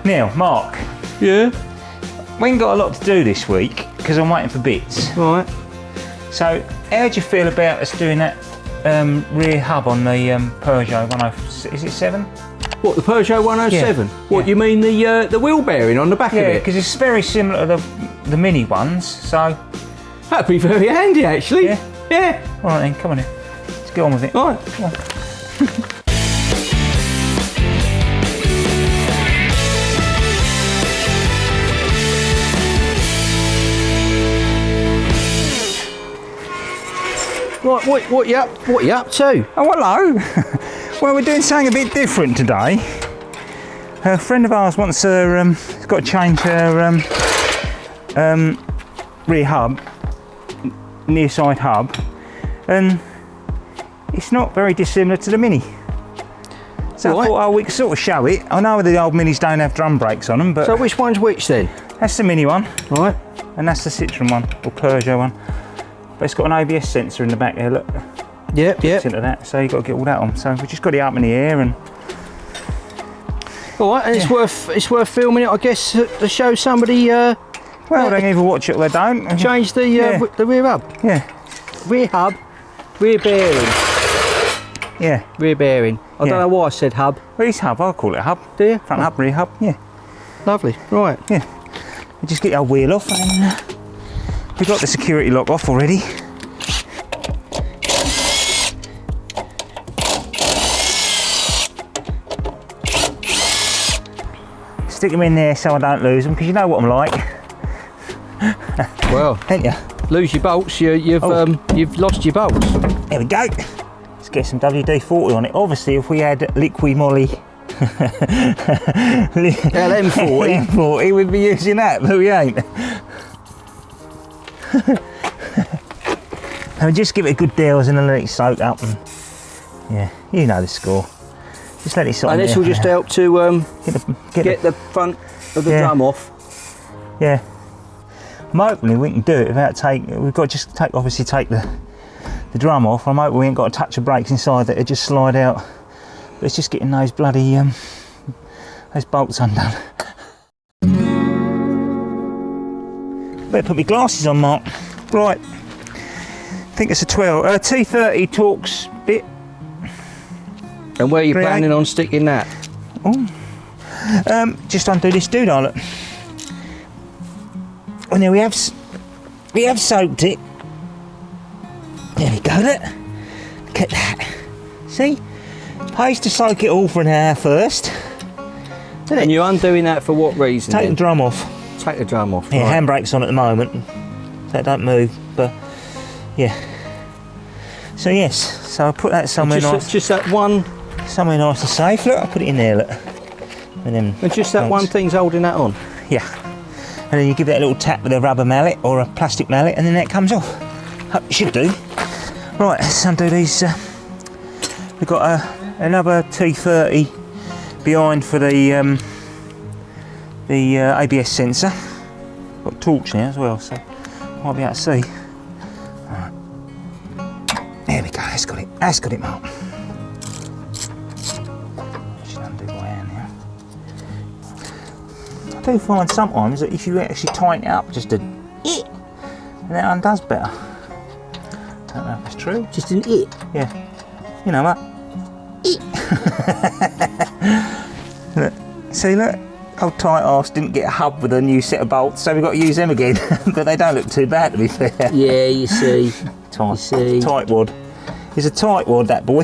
Now, Mark. Yeah? We ain't got a lot to do this week because I'm waiting for bits. Right. So, how do you feel about us doing that rear hub on the Peugeot 107? Is it 7? What, the Peugeot 107? Yeah. What, Yeah. you mean the wheel bearing on the back of Yeah, it? because it's very similar to the Mini ones, so... That'd be very handy, actually. Yeah? Yeah. All right then, come on in. Let's get on with it. All right. Come on. Right, what you up to? Oh, hello. Well, we're doing something a bit different today. A friend of ours wants her, got to change her rear hub, near side hub, and it's not very dissimilar to the Mini. So Right. I thought, oh, we could sort of show it. I know the old Minis don't have drum brakes on them, but So which one's which then? that's the Mini one, Right. and that's the Citroen one, or Peugeot one. But it's got an ABS sensor in the back there, look. Yep. Into that, so you've got to get all that on. So we just got it up in the air, and All right, and it's worth filming it, I guess, to show somebody. well, they can either watch it or they don't. Change the rear hub. Yeah, Rear hub. Rear bearing. yeah. Rear bearing. I Yeah. don't know why I said hub. Well, it's hub. I'll call it a hub. Do you? Front hub, rear hub. Yeah, Lovely. Right. yeah. We just get our wheel off, and then, we've got the security lock off already. Stick them in there so I don't lose them, because you know what I'm like, Well, ain't you? lose your bolts. You've lost your bolts. There we go. Let's get some WD-40 on it. Obviously, if we had liquid moly LM40. LM40, we'd be using that, but we ain't. And just give it a good douse and then let it soak up. And yeah, you know the score. Just let it soak. And this will just help to get the front of the drum off. Yeah. I'm hoping we can do it without we've got to just obviously take the drum off. I'm hoping we ain't got a touch of brakes inside that it just slide out. But it's just getting those bloody those bolts undone. Better put my glasses on, Mark. Right. I think it's a T30 Torx bit. And where are you planning on sticking that? Oh. Just undo this doodle. Look. Oh, now we have soaked it. There we go. Look at that. See, pays to soak it all for an hour first. And you're undoing that for what reason? Take the drum off. Take the drum off. Yeah, right. handbrake's on at the moment, so it don't move. But yeah. So yes, so I put that somewhere nice. Just that one. Somewhere nice and safe. Look, I put it in there. Look. And just that one thing's holding that on. Yeah. And then you give it a little tap with a rubber mallet or a plastic mallet, and then that comes off. Hope it should do. Right, let's undo these. We've got another T30 behind for the ABS sensor. Got torch now as well, so might be able to see. Right. There we go. That's got it. That's got it, Mark. Should undo my hand now. I do find sometimes that if you actually tighten it up just a and that undoes better. Don't know if that's true. Just an it. Yeah. You know what? Look. See, look. Old tight arse didn't get a hub with a new set of bolts, so we've got to use them again. But they don't look too bad, to be fair. Yeah, you see. Tight. You see. Tight wad. He's a tight wad, that boy.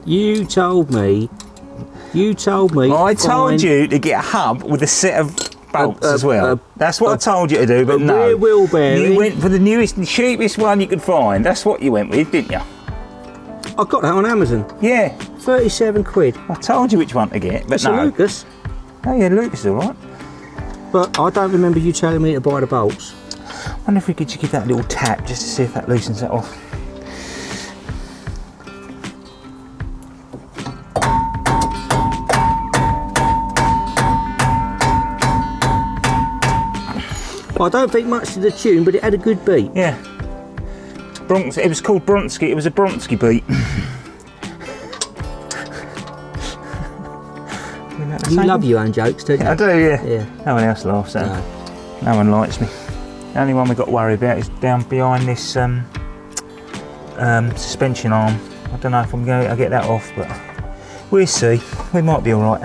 You told me. I told you to get a hub with a set of bolts as well. That's what I told you to do, but no. Rear wheel bearing. You went for the newest and cheapest one you could find. That's what you went with, didn't you? I got that on Amazon. Yeah. 37 quid. I told you which one to get, but It's no. a Lucas. Oh yeah, Lucas is alright. But I don't remember you telling me to buy the bolts. I wonder if we could just give that a little tap just to see if that loosens that off. I don't think much to the tune, but it had a good beat. Yeah. It was called Bronsky. It was a Bronsky beat. You love your own jokes, don't you? I do, yeah. Yeah. No one else laughs at me. No one likes me. The only one we've got to worry about is down behind this suspension arm. I don't know if I'm going to get that off, but we'll see. We might be alright.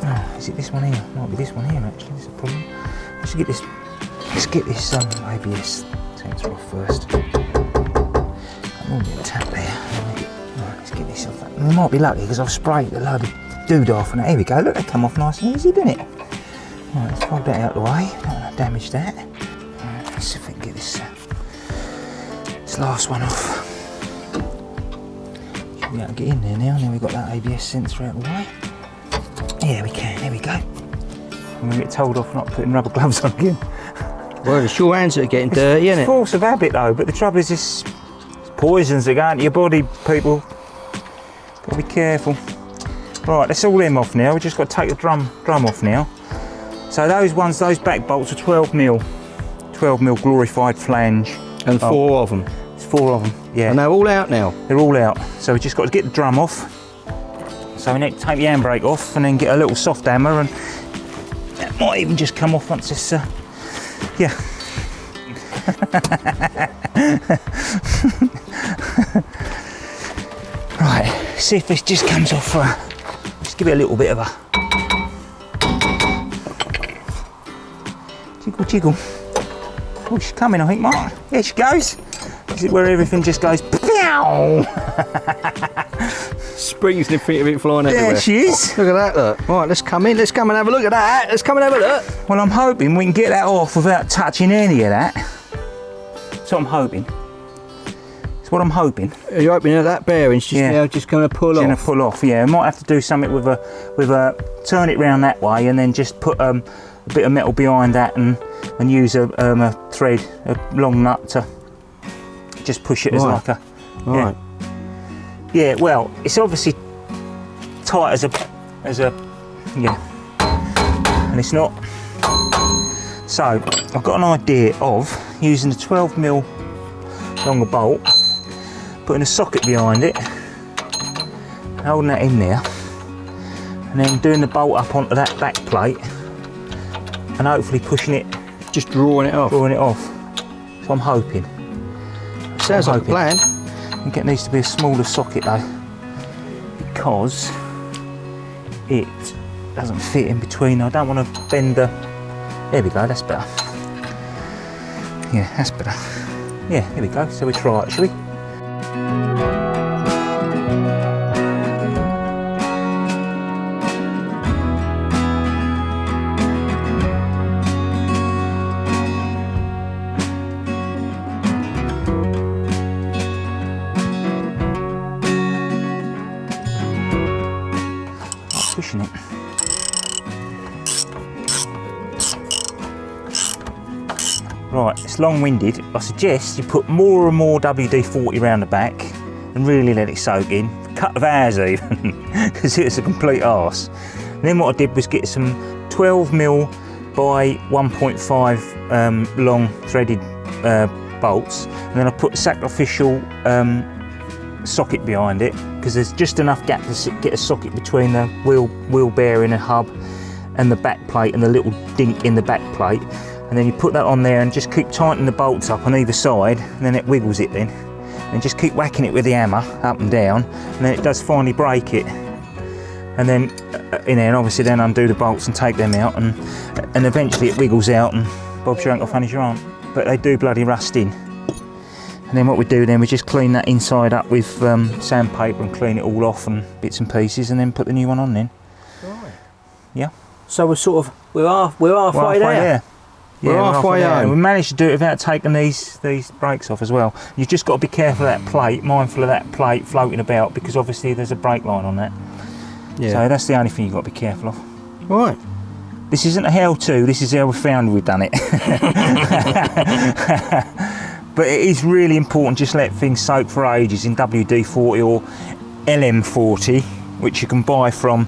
Oh, is it this one here? Might be this one here actually, that's a problem. Let's get this ABS sensor off first. Oh, a tap there. Right, let's get this off. We might be lucky because I've sprayed a load of doodah and here we go. Look, they come off nice and easy, didn't it? Right, let's fold that out of the way. Don't want to damage that. Right, let's see if we can get this last one off. Should be able to get in there now. Now we've got that ABS sensor out of the way. Yeah, we can. There we go. I'm going to get told off not putting rubber gloves on again. Well, it's your hands that are getting dirty, isn't it? It's force of habit though, but the trouble is this poisons that go into your body, people. Got to be careful. Right, that's all them off now. We've just got to take the drum off now. So those back bolts are 12mm glorified flange. And 4 of them. It's 4 of them, yeah. And they're all out now? They're all out. So we've just got to get the drum off. So we need to take the handbrake off and then get a little soft hammer, and that might even just come off once it's, yeah. Right, see if this just comes off. Just give it a little bit of a jiggle. Oh, she's coming, I think, Mark. There she goes. Is it where everything just goes pow? Springs and everything flying everywhere. There she is. Look at that, look. Right, let's come in and have a look at that. Let's come and have a look. Well, I'm hoping we can get that off without touching any of that. That's what I'm hoping. That's what I'm hoping. Are you hoping that that bearing's just going to pull off? It's going to pull off, yeah. I might have to do something with a turn it round that way and then just put a bit of metal behind that and use a thread, a long nut to just push it as like a. Right. Yeah, well, it's obviously tight as a yeah, and it's not. So I've got an idea of using a 12mm longer bolt, putting a socket behind it, holding that in there, and then doing the bolt up onto that back plate, and hopefully pushing it, just drawing it off. So I'm hoping. Sounds like a plan. I think it needs to be a smaller socket though, because it doesn't fit in between. I don't want to bend the. There we go, that's better. Yeah, that's better. Yeah, here we go. So we try it, shall we? Pushing it. Right, it's long-winded. I suggest you put more and more WD-40 around the back and really let it soak in. A couple of hours even, because it's a complete arse. And then what I did was get some 12mm by 1.5 long threaded bolts, and then I put a sacrificial socket behind it, because there's just enough gap to get a socket between the wheel bearing and hub and the back plate and the little dink in the back plate, and then you put that on there and just keep tightening the bolts up on either side, and then it wiggles it then, and just keep whacking it with the hammer up and down, and then it does finally break it, and then in there, and obviously then undo the bolts and take them out, and eventually it wiggles out, and Bob's your uncle, Fanny's your aunt, but they do bloody rust in. And then what we do then, we just clean that inside up with sandpaper and clean it all off and bits and pieces, and then put the new one on then. Right. Yeah. So we're halfway there. Yeah, we're halfway there. And we managed to do it without taking these brakes off as well. You've just got to be careful of that plate, mindful of that plate floating about, because obviously there's a brake line on that. Yeah. So that's the only thing you've got to be careful of. Right. This isn't a how-to, this is how we found we've done it. But it is really important, just let things soak for ages in WD-40 or LM40, which you can buy from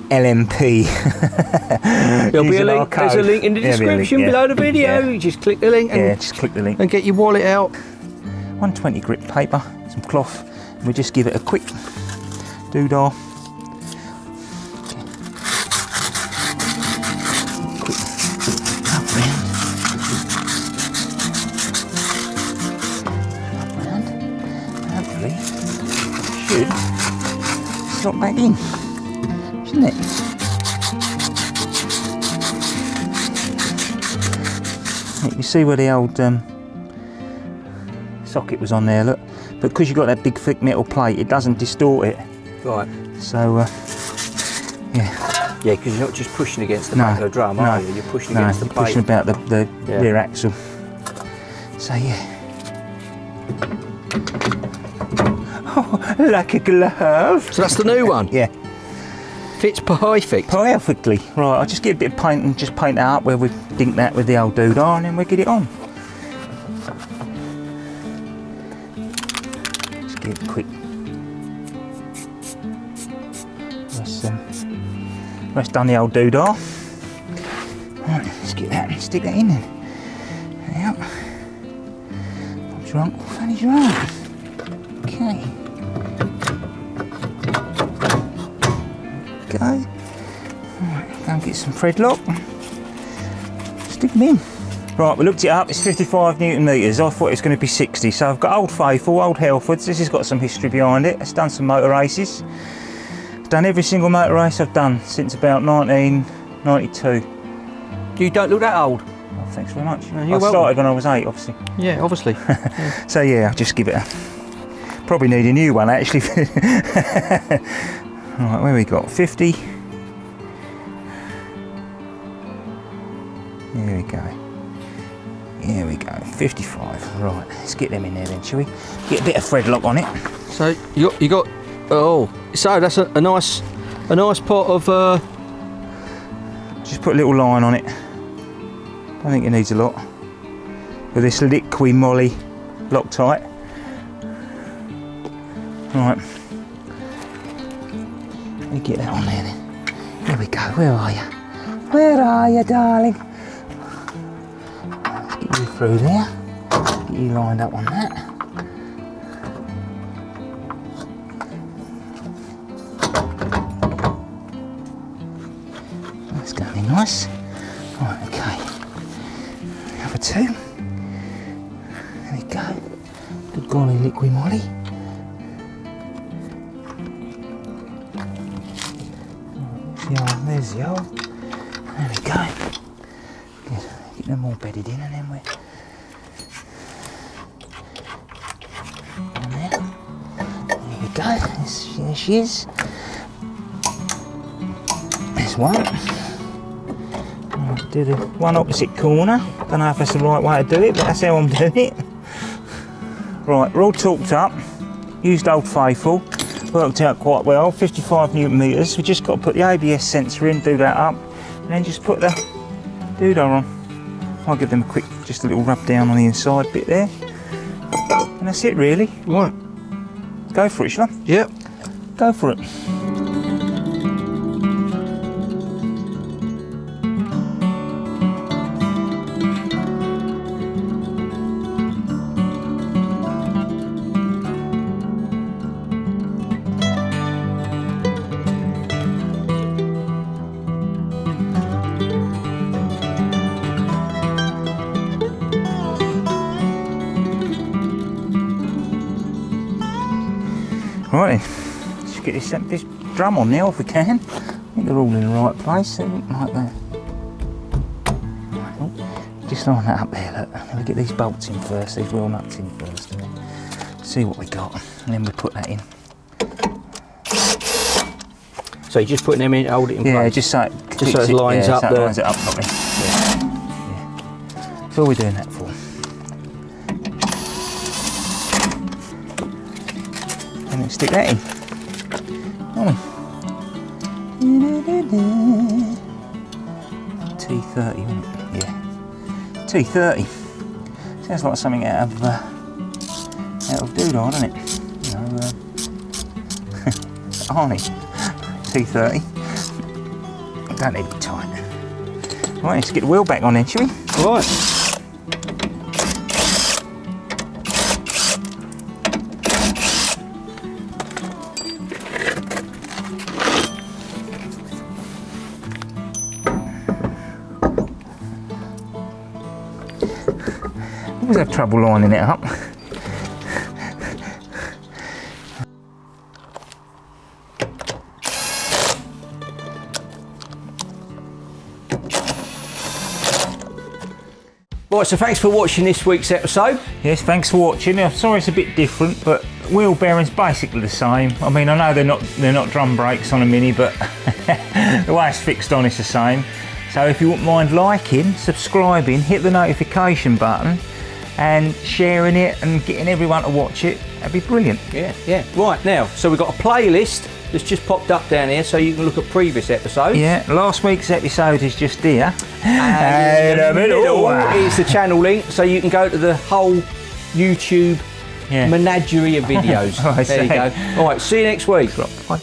LMP. There'll be a link. There's a link in the description below the video. You just click the link. And, just click the link. And get your wallet out. 120 grit paper, some cloth, and we just give it a quick doodah. should slot back in, shouldn't it? You see where the old socket was on there, look. But because you've got that big thick metal plate, it doesn't distort it. Right. So, yeah. Yeah, because you're not just pushing against the back of the drum, are you? You're pushing against the plate. Pushing about the rear axle. So, yeah. Oh, like a glove. So that's the new one? Yeah. Fits perfect. Perfectly. Right, I'll just get a bit of paint and just paint that up where we dink that with the old doodah and then we'll get it on. Just get it quick. Let's done the old doodah. Right, let's get that and stick that in then. There. Bob's your uncle, Fanny's your aunt. Okay. Go. Right, go and get some thread lock. Stick them in. Right, we looked it up, it's 55 Newton meters. I thought it was going to be 60. So I've got Old Faithful, Old Halfords. This has got some history behind it. It's done some motor races. I've done every single motor race I've done since about 1992. You don't look that old. Oh, thanks very much. No, I started when I was 8, obviously. Yeah, obviously. Yeah. So yeah, I'll just give it a... Probably need a new one, actually. Right, where we got? 50. There we go. Here we go, 55. Right, let's get them in there then, shall we? Get a bit of thread lock on it. So you got oh, so that's a nice part of Just put a little line on it. I think it needs a lot. With this liquid moly Loctite. Right. Let me get that on there then. Here we go, where are you? Where are you, darling? Let's get you through there. Get you lined up on that. That's going to be nice. Right, okay. Number 2. There we go. Good golly liquid moly. There's the hole. There we go. Good. Get them all bedded in and then we're on there. There we go. There she is. There's one. I'll do the one opposite corner. Don't know if that's the right way to do it, but that's how I'm doing it. Right, we're all torqued up. Used Old Faithful. Worked out quite well, 55 Newton meters. We just got to put the ABS sensor in, do that up, and then just put the doodah on. I'll give them a quick, just a little rub down on the inside bit there. And that's it really. right. Go for it, shall I? Yep. Go for it. Right then, let's get this drum on now if we can. I think they're all in the right place, they look like that. Right, just line that up there, look. Let me get these bolts in first, these wheel nuts in first, and then see what we got, and then we put that in. So you're just putting them in, hold it in place? Yeah, just so it lines up. So it lines it up properly. Yeah. That's all we're doing that for. And then stick that in. Oh. T30, isn't it? Yeah. T30. Sounds like something out of doodah, doesn't it? You know, Arnie. T30. Don't need to be tight. Right, let's get the wheel back on then, shall we? Right. Always have trouble lining it up. Right, so thanks for watching this week's episode. Yes, thanks for watching. I'm sorry it's a bit different, but wheel bearings basically the same. I mean, I know they're not drum brakes on a Mini, but the way it's fixed on is the same. So if you wouldn't mind liking, subscribing, hit the notification button and sharing it and getting everyone to watch it, that'd be brilliant. Yeah. Right, now, so we've got a playlist that's just popped up down here so you can look at previous episodes. Yeah, last week's episode is just here. And in the middle is the channel link, so you can go to the whole YouTube menagerie of videos. There you go. All right, see you next week. Bye.